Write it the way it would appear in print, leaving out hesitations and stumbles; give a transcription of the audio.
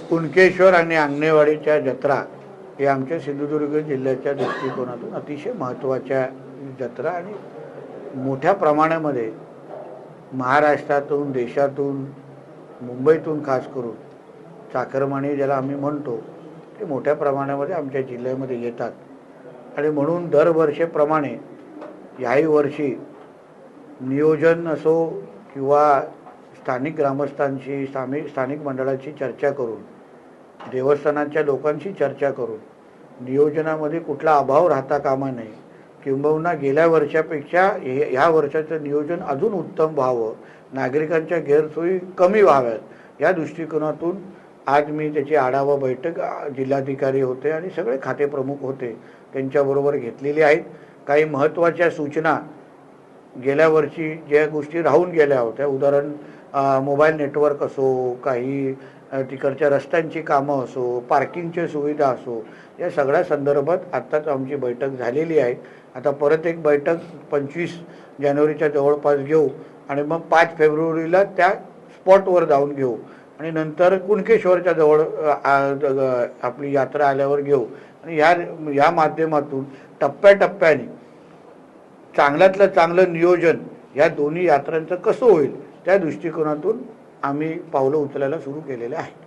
कुणकेश्वर आणि आंगणेवाडीच्या जत्रा हे आमच्या सिंधुदुर्ग जिल्ह्याच्या दृष्टिकोनातून अतिशय महत्त्वाच्या जत्रा आणि मोठ्या प्रमाणामध्ये महाराष्ट्रातून, देशातून, मुंबईतून खास करून चाकरमानी ज्याला आम्ही म्हणतो ते मोठ्या प्रमाणामध्ये आमच्या जिल्ह्यामध्ये येतात आणि म्हणून दरवर्षीप्रमाणे याही वर्षी नियोजन असो किंवा स्थानिक ग्रामस्थांशी स्थानिक मंडळाची चर्चा करून देवस्थानाच्या लोकांशी चर्चा करून नियोजनामध्ये कुठला अभाव राहता कामा नये, किंबहुना गेल्या वर्षापेक्षा ह्या वर्षाचं नियोजन अजून उत्तम व्हावं, नागरिकांच्या गैरसोयी कमी व्हाव्यात या दृष्टिकोनातून आज मी त्याची आढावा बैठक जिल्हाधिकारी होते आणि सगळे खाते प्रमुख होते त्यांच्याबरोबर घेतलेली आहेत. काही महत्त्वाच्या सूचना गेल्या वर्षी ज्या गोष्टी राहून गेल्या होत्या, उदाहरण मोबाईल नेटवर्क असो, काही तिकडच्या रस्त्यांची कामं असो, पार्किंगच्या सुविधा असो, या सगळ्या संदर्भात आत्ताच आमची बैठक झालेली आहे. आता परत एक बैठक 25 जानेवारीच्या जवळपास घेऊ आणि मग 5 फेब्रुवारीला त्या स्पॉटवर जाऊन घेऊ आणि नंतर कुणकेश्वरच्या जवळ आपली यात्रा आल्यावर घेऊ आणि या माध्यमातून टप्प्याटप्प्याने चांगल्यातलं चांगलं नियोजन या दोन्ही यात्रांचं कसं होईल त्या दृष्टिकोनातून आम्ही पावलं उचलायला सुरू केलेले आहे.